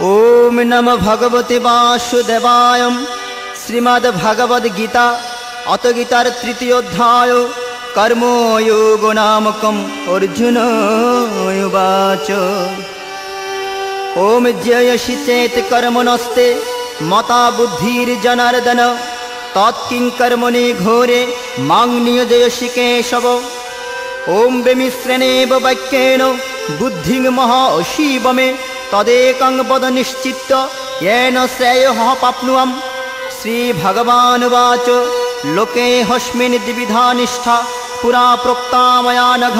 ओम नमः भगवते वासुदेवाय। श्रीमद् भगवद गीता अत गीतार तृतीय अध्याय कर्मयोग नामकम्। अर्जुन उवाच ओम जयसि चेत् कर्मणस्ते मता बुद्धिर्जनार्दन तत्किं कर्मणि घोरे मां नियोजयसि केशव। ओम विमिश्रणेव वाक्येन बुद्धिं महाशिव मे तदेकं वद निश्चित्य येन श्रेयः प्राप्नुयाम्। श्रीभगवानुवाच लोके हस्मिन् द्विविधा निष्ठा पुरा प्रोक्ता मया नघ।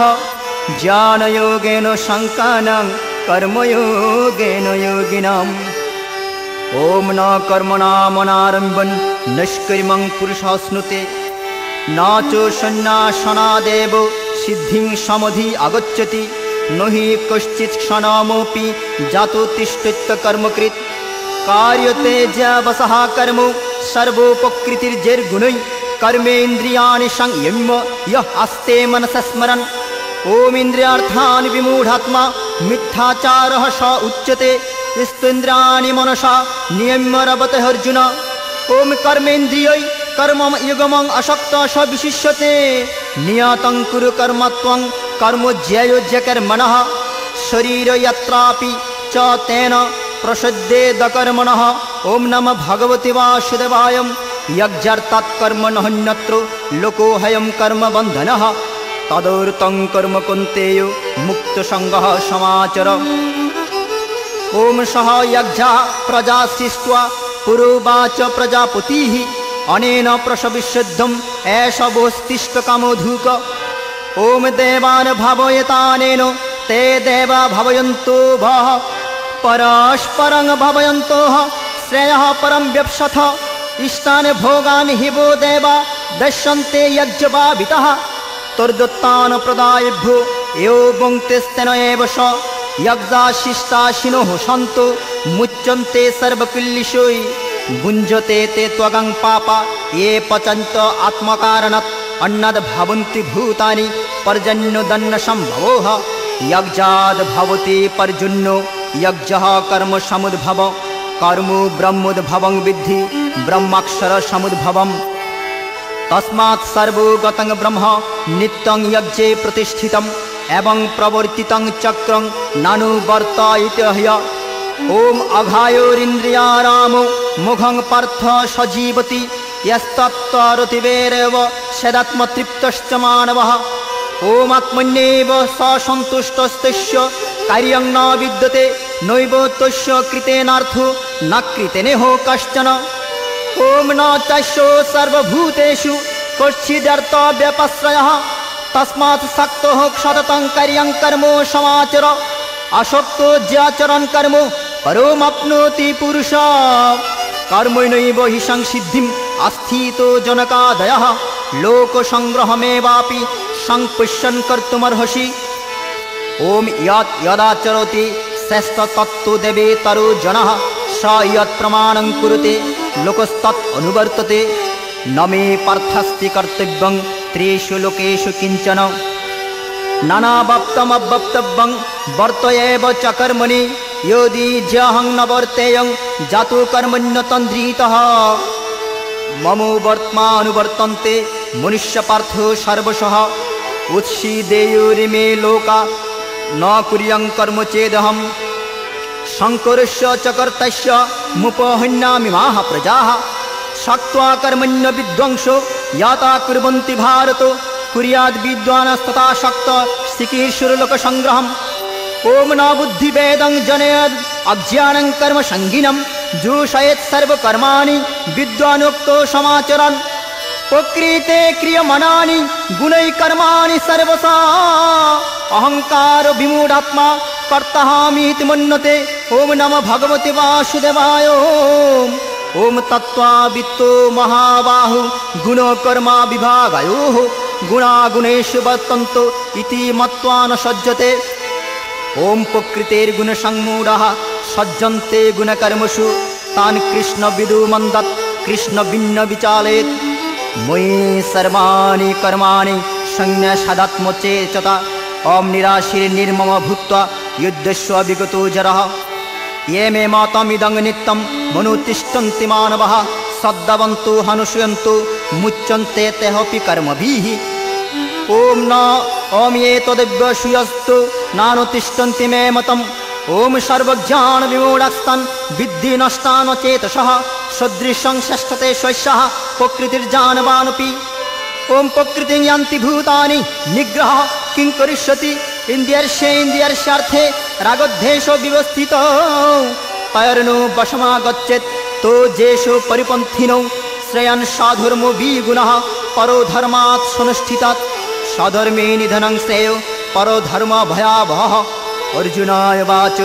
ज्ञानयोगेन साङ्ख्यानां कर्मयोगेन योगिनाम्। ओम न कर्मणामनारम्भन् निष्कर्मं पुरुषाश्नुते न च सन्न्यासनादेव सिद्धिं समधि आगच्छति। न हि कश्चित् क्षणमपि जातो तिष्ठत्य कर्मकृत्। कार्यते ज्यावसः कर्म सर्वोपकृतिर्जैर्गुणैः कर्मेन्द्रियाणि संयम्य यः आस्ते मनसा स्मरन्। ओम इन्द्रियार्थान् विमूढात्मा मिथ्याचारः स उच्यते। स्तेन्द्रियाणि मनसा नियम्य रवते अर्जुन। ओम कर्मेन्द्रियै कर्मयुगमं असक्तः स विशिष्यते। नियतं कुरु कर्म त्वं कर्म ज्यायो कर्मणः। शरीर यत्रापि च तेन प्रसद्येद कर्मणः। ओम नमः भगवते वासुदेवाय। यज्ञार्थात् कर्म नहन्यत्र लोकोऽयं कर्म बन्धनः। तदर्थं कर्म कौन्तेय मुक्तसङ्गः समाचर। ओम सह यज्ञा प्रजा सृष्ट्वा पुरोवाच प्रजापतिः अनेन प्रसविष्यद्धम् एष वोस्तिष्ठकामधुक्। ओम देवान् भावयतानेन ते देवा भावयन्तो भः। परस्परं भावयन्तोः श्रेयः परं व्यप्स्यथ। इष्टान् भोगान् हि वो देवा दश्यन्ते यज्ञभावितः। तद्दत्तान् प्रदायेभ्यो यो भुङ्क्तेस्तेन एव स। यज्ञाशिष्टाशिनोः सन्तो मुच्यन्ते सर्वकिल्बिषै। भुञ्जते ते त्वगं पापा ये पचन्त आत्मकारणात्। अन्नाद् भवन्ति भूतानि पर्जन्योदन्नसम्भवः। यज्ञाद् भवति पर्जन्यो यज्ञः कर्म समुद्भव। कर्म ब्रह्मोद्भवं विद्धि ब्रह्माक्षर समुद्भवम्। तस्मात् सर्वगतं ब्रह्म नित्यं यज्ञे प्रतिष्ठितम् एवं प्रवर्तितं चक्रं नानुवर्तयति ह्य। ओम अघायोरिन्द्रियारामो मुखं पार्थ सजीवति। यस्तत्तरतिवेरेव सदात्मतृप्तश्च मानवः। ओम आत्मन्येव स सन्तुष्टस्तस्य कार्यं न विद्यते। नैव तस्य कृतेनार्थो न कृतेनेहो कश्चन। ओम न तस्य सर्वभूतेषु कश्चिदर्थव्यपश्रयः। तस्मात् सक्तः सततं कार्यं कर्म समाचर। असक्तो ज्याचरन् कर्म परमाप्नोति पुरुषः। कर्मणैव हि संसिद्धिम् आस्थितो जनकादयः। लोकसङ्ग्रहमेवापि संपश्यन् कर्तुमर्हसि। ओम यत् यदाचरति श्रेष्ठतत्त्वो देवेतरो जनः स यत् प्रमाणं कुरुते लोकस्तत् अनुवर्तते। न मे पार्थस्ति कर्तव्यं त्रिषु लोकेषु किञ्चन। नानावप्तमवप्तव्यं वर्तयेव च कर्मणि। यदि ज्याहं न वर्तेयं जातो कर्मण्यतन्द्रितः। ममो वर्त्मानुवर्तन्ते मनुष्यपार्थो सर्वशः। उत्सीदेयुरिमे लोका न कुर्यं कर्म चेदहम्। शङ्करस्य च कर्तस्य मुपहन्यामिमाः प्रजाः। सक्त्वा कर्मण्य विद्वांसो याता कुर्वन्ति भारत। कुर्याद् विद्वानस्तथा शक्त चिकीर्षुर्लोकसङ्ग्रहम्। ओम न बुद्धिभेदं जनयेद् अज्ञानं कर्म संगिनं। जोषयेत् सर्वकर्माणि विद्वानोक्तो समाचरन्। प्रकृते क्रियमाणानि गुणैः कर्माणि सर्वशः। अहंकार विमूढात्मा कर्ताहमीति मन्यते। ओम नमः भगवते वासुदेवाय। ओम तत्त्वावित्तो महाबाहु गुणकर्मा विभागयोः। गुणागुणेषु वर्तन्तो इति मत्वा न सज्जते। ओम प्रकृतेर्गुणसम्मूढः सज्जन्ते गुणकर्मसु। तान् कृष्ण विदुमन्दत् कृष्ण भिन्न विचालेत्। मयि सर्वाणि कर्माणि संन्यसदात्मचेतसा। ओम निराशीर्निर्मम भूत्वा युद्धस्व विगतो जरः। ये मे मतमिदं नित्यं मनुतिष्ठन्ति मानवः सद्दवन्तु हनुष्यन्तु मुच्यन्ते तेऽपि कर्मभिः। ओम न ओम ये तदेव्यसूयस्तु नानुतिष्ठन्ति मे मतम्। ओम सर्वज्ञान विमूढस्तन् विद्धि नष्टान् चेतसः सदृशं षष्ठते स्वस्यः प्रकृतिर्जानवानपि। ओम प्रकृतिं यान्ति भूतानि निग्रह किं करिष्यति इन्द्रियस्यार्थे रागद्वेषो विवस्थितो तैर्नो वशमागच्छेत् तो जेषु परिपन्थिनो श्रेयन् साधुर्मो विगुणः परो धर्मात् सुनिष्ठितात् सधर्मे निधनं श्रेयो परो धर्म भयावहः। अर्जुनाय वाच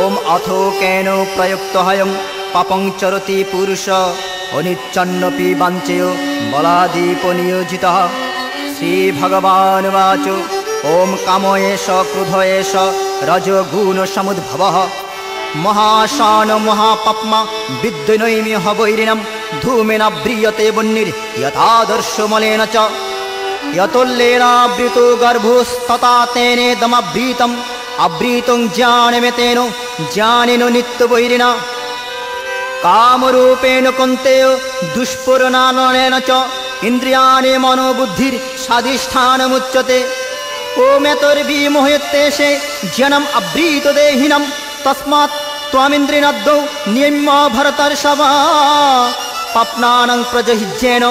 ओम अथो केनो प्रयुक्तोऽयं पापं चरति पुरुष अनिच्छन्नपि वाञ्छेयो बलादीपनियोजितः। श्रीभगवानुवाच ओम कामो एष क्रोधो एष रजोगुणसमुद्भवः महाशान महापाप्मा विद्युनैमिह वैरिणं धूमेन व्रियते वह्निर्यथादर्शमलेन च यतोल्लेनावृतो गर्भोस्तथा तेनेदमवृतम् आवृतं ज्ञानमेतेन ज्ञानेन नित्यवैरिणा कामरूपेण कौन्तेय दुष्पूरणानेन च इन्द्रियाणि मनोबुद्धिर्स्वाधिष्ठानमुच्यते। ओमेतर्विमोहयत्येषे ज्ञानम् आवृतदेहिनं तस्मात् त्वामिन्द्रियाद्यौ नियम्य भरतर्षभ पाप्नानं प्रजहिज्येन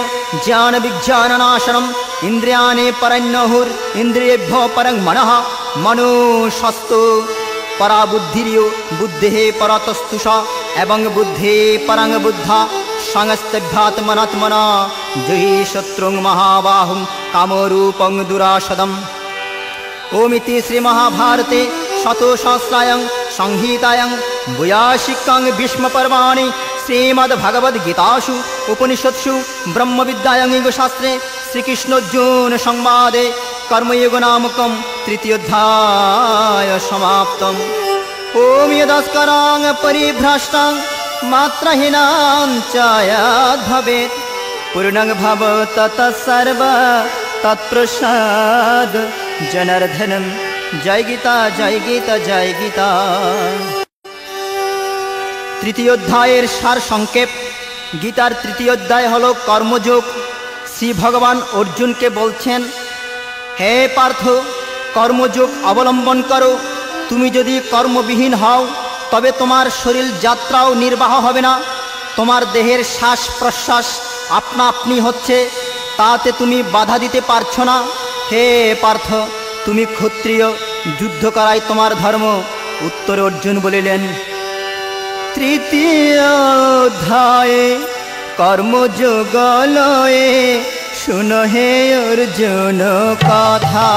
ज्ञानविज्ञाननाशनम् इन्द्रियाणि परन्नहुर् इन्द्रियेभ्यो परं मनः मनुषस्तु परा बुद्धिर्यो बुद्धेः परतस्तुषा एवं बुद्धे परं बुद्धा संस्तभ्यात्मनात्मना जहि शत्रुं महाबाहुं कामरूपं दुराशदम्। ओमिति श्रीमहाभारते शतसहस्रायां संहितायां वैयासिकां भीष्मपर्वाणि श्रीमद्भगवद्गीतासु उपनिषत्सु ब्रह्मविद्यायां योगशास्त्रे श्रीकृष्णार्जुन संवादे कर्मयोग नामकं तृतीयोऽध्याय समाप्तम्। ओम यदस्करां परिभ्रष्टां मात्रहीनां च यद्भवेत् पूर्णं भवत् तत्सर्व तत्प्रसाद जनार्दनं। जय गीता जय गीता जय गीता। तृतीय अध्यायेर सार संक्षेप। गीतार तृतीय अध्याय हलो कर्मयोग। श्री भगवान अर्जुन के बोलছেন हे पार्थ कर्मयोग अवलम्बन करो। तुम यदि कर्मविहीन हও तबे तुम्हार शरीर यात्राओ निर्वाह होबे ना। तुम्हार देहेर श्वास प्रश्वास अपना अपनी होच्छे ताते तुमी बाधा दिते पारछो ना। हे पार्थ तुमी क्षत्रिय युद्ध कराई तुम्हार धर्म। उत्तर अर्जुन बोलिलेन तृतीय अध्याये कर्मयोग लये शुनो हे अर्जुन कथा।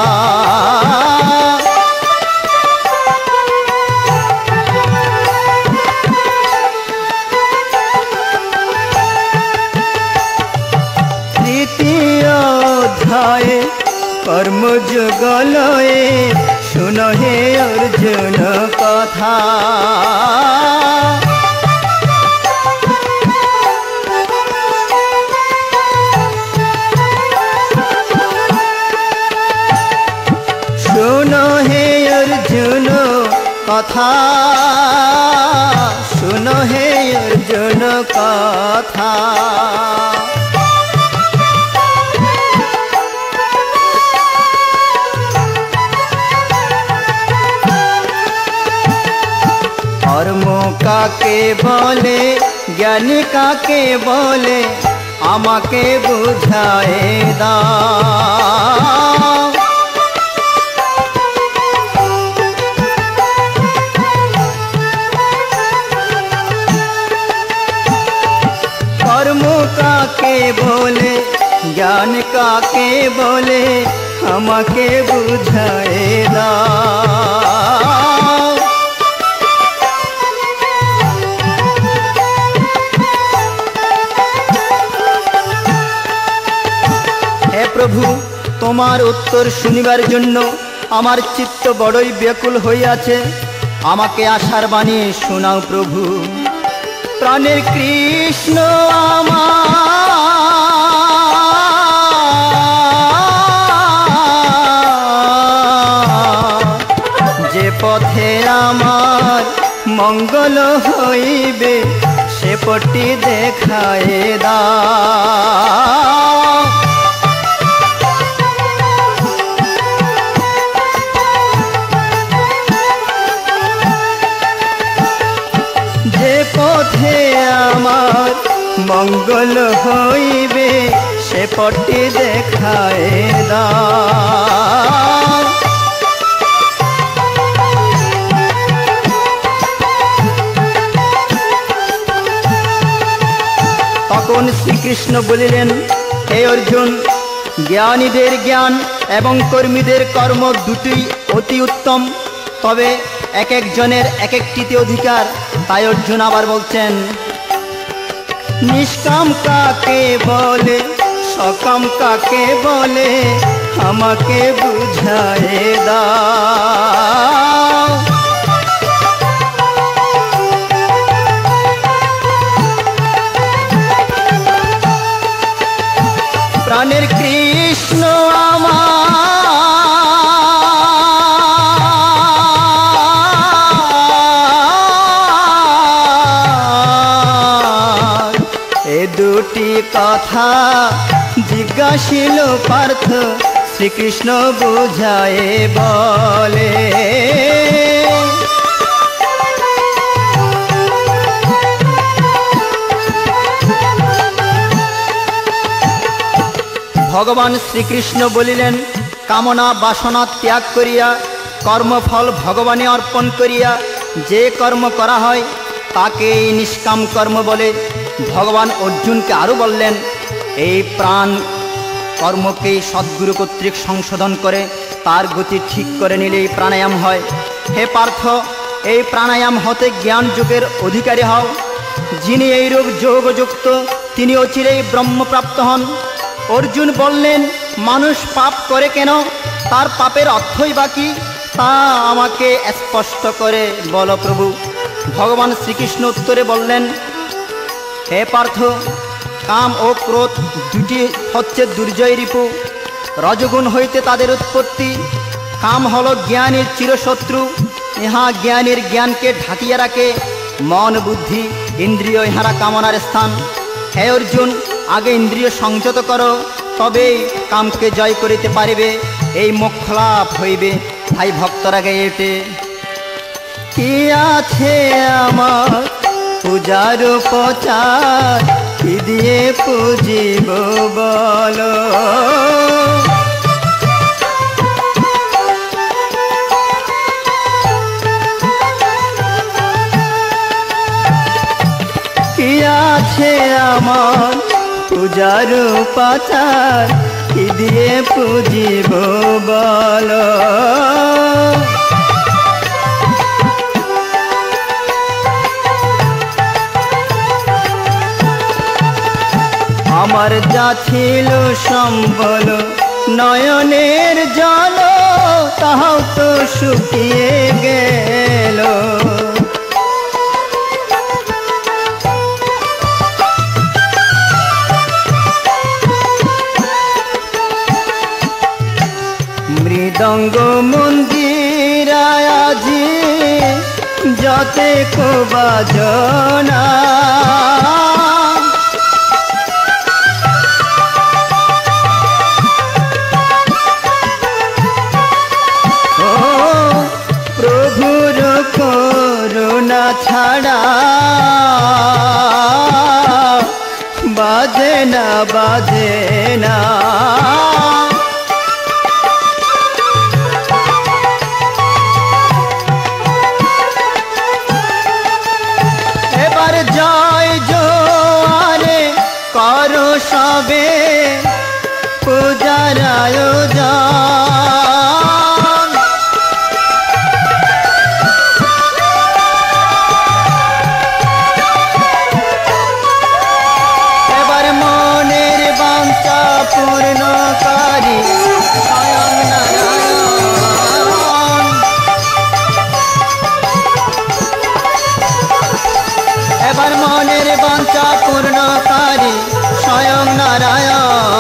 तृतीय अध्याये कर्मयोग लये शुनो हे अर्जुन कथा। शुनो हे अर्जुन कथा शुनो हे अर्जुन कथा। कर्म काके बोले ज्ञानी काके बोले आमाके बुझाए दाओ। कर्म काके बोले ज्ञान काके बोले आमाके बुझाए दाओ। प्रभु तोमार उत्तर शुनिबार जन्य आमार चित्त बड़ई व्याकुल हइयाछे। आमाके आशार बाणी शोनाओ प्रभु। प्राणेर कृष्ण आमार जे पथे आमार মঙ্গল হইবে সে পটি দেখায় দাও। যে পথে আমার মঙ্গল হইবে সে পটি দেখায় দাও। তখন শ্রীকৃষ্ণ বলিলেন, হে অর্জুন, জ্ঞানীদের জ্ঞান এবং কর্মীদের কর্ম দুটি অতি উত্তম, তবে এক একজনের এক একটিতে অধিকার। তাই অর্জুন আবার বলছেন, নিষ্কাম কাকে বলে, সকাম কাকে বলে, আমাকে বুঝায় দাও। প্রাণের কৃষ্ণ আমার, এ দুটি কথা জিজ্ঞাসিল পার্থ, শ্রীকৃষ্ণ বুঝায় বলে। ভগবান শ্রীকৃষ্ণ বলিলেন, কামনা বাসনা ত্যাগ করিয়া কর্মফল ভগবানে অর্পণ করিয়া যে কর্ম করা হয় তাকেই নিষ্কাম কর্ম বলে। ভগবান অর্জুনকে আরও বললেন, এই প্রাণ কর্মকেই সদ্গুরু কর্তৃক সংশোধন করে তার গতি ঠিক করে নিলেই প্রাণায়াম হয়। হে পার্থ, এই প্রাণায়াম হতে জ্ঞান যোগের অধিকারী হও। যিনি এইরূপ যোগযুক্ত তিনি অচিরেই ব্রহ্মপ্রাপ্ত হন। অর্জুন বললেন, মানুষ পাপ করে কেন? তার পাপের অর্থই বা কি? তা আমাকে স্পষ্ট করে বলো প্রভু। ভগবান শ্রীকৃষ্ণ উত্তরে বললেন, হে পার্থ, কাম ও ক্রোধ দুটি হচ্ছে দুর্জয় রিপু। রজগুণ হইতে তাদের উৎপত্তি। কাম হল জ্ঞানের চিরশত্রু, ইহা জ্ঞানের জ্ঞানকে ঢাকিয়া রাখে। মন বুদ্ধি ইন্দ্রিয় ইহারা কামনার স্থান। হে অর্জুন, আগে ইন্দ্রিয় সংযত করো, তবেই কামকে জয় করিতে পারিবে, এই মোক্ষ লাভ হইবে। ভাই ভক্তরা গায়ে ওঠে, কি আছে আমার পূজার উপচার, কি দিয়ে পুজিব বলো। কি আছে আমার পূজার উপাচার, কি দিয়ে পুজিব বলো। আমার যা ছিল সম্বল নয়নের জল, তাহাও তো শুকিয়ে গেল। মৃদঙ্গ মন্দিরায় আজি যতে কো বাজনা, প্রভুর করুণা ছাড়া বাজে না, বাজে না। এবার জয় জোয়ারে করো সবে পূজার আয়োজন। এবার মনের বাঞ্ছা পূর্ণকারী স্বয়ং নারায়ণ। এবার মনের বাঞ্ছা পূর্ণকারী স্বয়ং নারায়ণ।